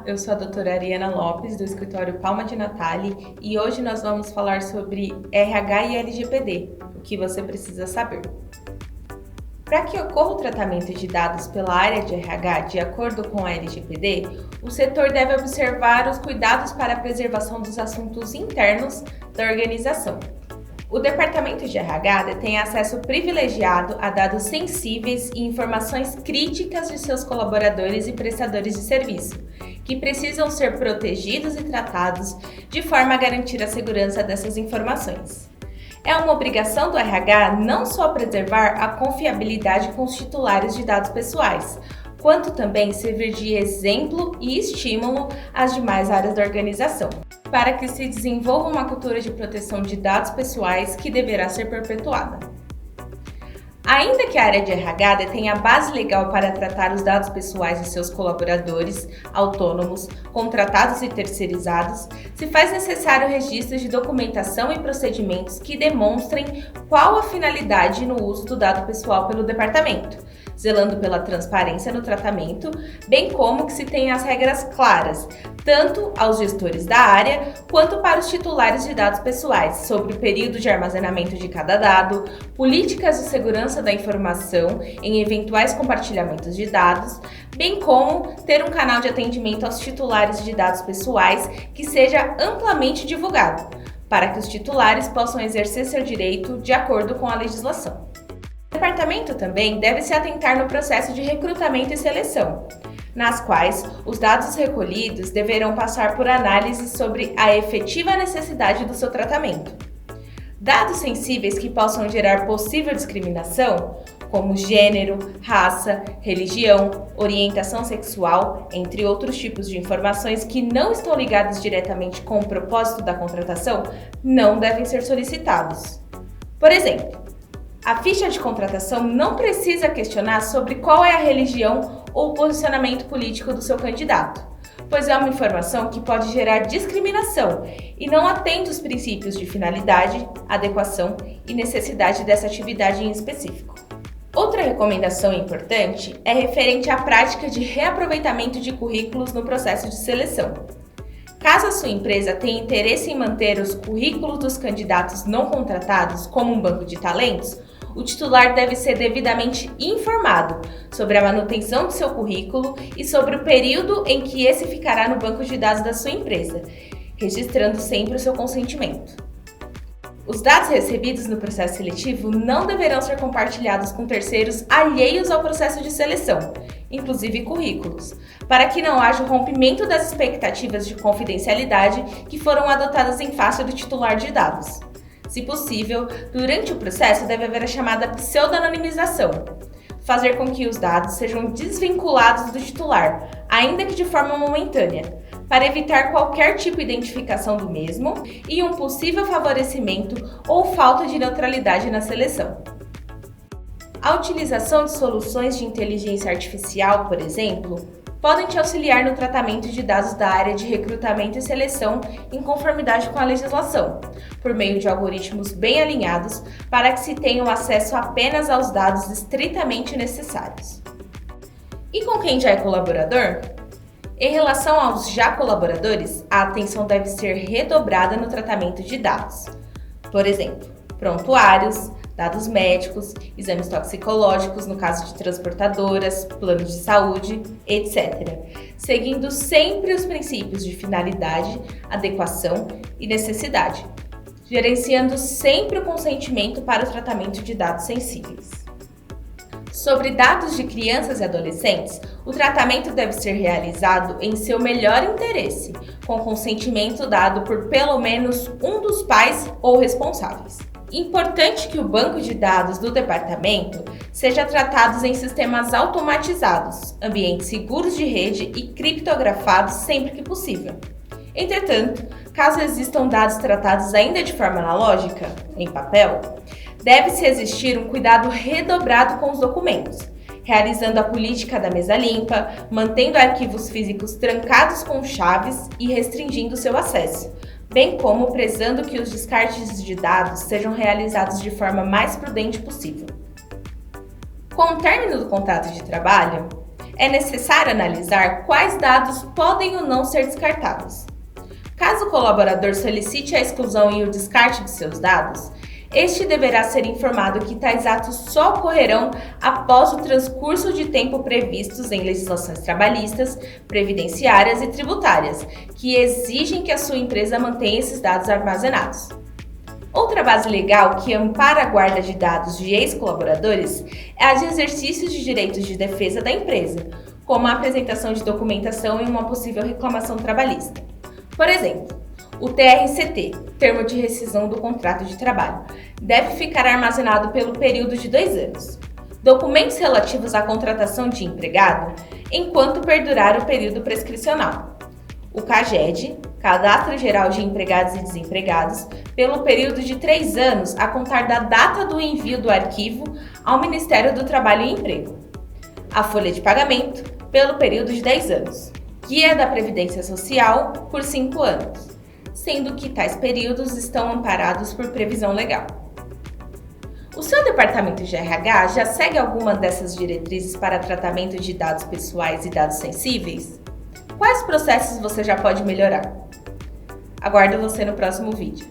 eu sou a doutora Ariana Lopes, do escritório Palma de Natale, e hoje nós vamos falar sobre RH e LGPD, o que você precisa saber. Para que ocorra o tratamento de dados pela área de RH de acordo com a LGPD, o setor deve observar os cuidados para a preservação dos assuntos internos da organização. O Departamento de RH detém acesso privilegiado a dados sensíveis e informações críticas de seus colaboradores e prestadores de serviço, que precisam ser protegidos e tratados de forma a garantir a segurança dessas informações. É uma obrigação do RH não só preservar a confiabilidade com os titulares de dados pessoais, quanto também servir de exemplo e estímulo às demais áreas da organização, para que se desenvolva uma cultura de proteção de dados pessoais que deverá ser perpetuada. Ainda que a área de RH detenha a base legal para tratar os dados pessoais de seus colaboradores, autônomos, contratados e terceirizados, se faz necessário o registro de documentação e procedimentos que demonstrem qual a finalidade no uso do dado pessoal pelo departamento, zelando pela transparência no tratamento, bem como que se tenha as regras claras, tanto aos gestores da área quanto para os titulares de dados pessoais, sobre o período de armazenamento de cada dado, políticas de segurança da informação em eventuais compartilhamentos de dados, bem como ter um canal de atendimento aos titulares de dados pessoais que seja amplamente divulgado, para que os titulares possam exercer seu direito de acordo com a legislação. O departamento também deve se atentar no processo de recrutamento e seleção, nas quais os dados recolhidos deverão passar por análise sobre a efetiva necessidade do seu tratamento. Dados sensíveis que possam gerar possível discriminação, como gênero, raça, religião, orientação sexual, entre outros tipos de informações que não estão ligadas diretamente com o propósito da contratação, não devem ser solicitados. Por exemplo, a ficha de contratação não precisa questionar sobre qual é a religião ou o posicionamento político do seu candidato, pois é uma informação que pode gerar discriminação e não atende os princípios de finalidade, adequação e necessidade dessa atividade em específico. Outra recomendação importante é referente à prática de reaproveitamento de currículos no processo de seleção. Caso a sua empresa tenha interesse em manter os currículos dos candidatos não contratados como um banco de talentos, o titular deve ser devidamente informado sobre a manutenção do seu currículo e sobre o período em que esse ficará no banco de dados da sua empresa, registrando sempre o seu consentimento. Os dados recebidos no processo seletivo não deverão ser compartilhados com terceiros alheios ao processo de seleção, inclusive currículos, para que não haja o rompimento das expectativas de confidencialidade que foram adotadas em face do titular de dados. Se possível, durante o processo deve haver a chamada pseudonimização, fazer com que os dados sejam desvinculados do titular, ainda que de forma momentânea, para evitar qualquer tipo de identificação do mesmo e um possível favorecimento ou falta de neutralidade na seleção. A utilização de soluções de inteligência artificial, por exemplo, podem te auxiliar no tratamento de dados da área de recrutamento e seleção em conformidade com a legislação, por meio de algoritmos bem alinhados para que se tenha o acesso apenas aos dados estritamente necessários. E com quem já é colaborador? Em relação aos já colaboradores, a atenção deve ser redobrada no tratamento de dados. Por exemplo, prontuários, dados médicos, exames toxicológicos no caso de transportadoras, planos de saúde, etc., seguindo sempre os princípios de finalidade, adequação e necessidade, gerenciando sempre o consentimento para o tratamento de dados sensíveis. Sobre dados de crianças e adolescentes, o tratamento deve ser realizado em seu melhor interesse, com consentimento dado por pelo menos um dos pais ou responsáveis. Importante que o banco de dados do departamento seja tratado em sistemas automatizados, ambientes seguros de rede e criptografados sempre que possível. Entretanto, caso existam dados tratados ainda de forma analógica, em papel, deve-se existir um cuidado redobrado com os documentos, realizando a política da mesa limpa, mantendo arquivos físicos trancados com chaves e restringindo seu acesso, bem como prezando que os descartes de dados sejam realizados de forma mais prudente possível. Com o término do contrato de trabalho, é necessário analisar quais dados podem ou não ser descartados. Caso o colaborador solicite a exclusão e o descarte de seus dados, este deverá ser informado que tais atos só ocorrerão após o transcurso de tempo previstos em legislações trabalhistas, previdenciárias e tributárias, que exigem que a sua empresa mantenha esses dados armazenados. Outra base legal que ampara a guarda de dados de ex-colaboradores é a de exercícios de direitos de defesa da empresa, como a apresentação de documentação em uma possível reclamação trabalhista. Por exemplo, o TRCT, Termo de Rescisão do Contrato de Trabalho, deve ficar armazenado pelo período de 2 anos. Documentos relativos à contratação de empregado, enquanto perdurar o período prescricional. O CAGED, Cadastro Geral de Empregados e Desempregados, pelo período de 3 anos a contar da data do envio do arquivo ao Ministério do Trabalho e Emprego. A folha de pagamento, pelo período de 10 anos. Guia da Previdência Social, por 5 anos, sendo que tais períodos estão amparados por previsão legal. O seu departamento de RH já segue alguma dessas diretrizes para tratamento de dados pessoais e dados sensíveis? Quais processos você já pode melhorar? Aguardo você no próximo vídeo.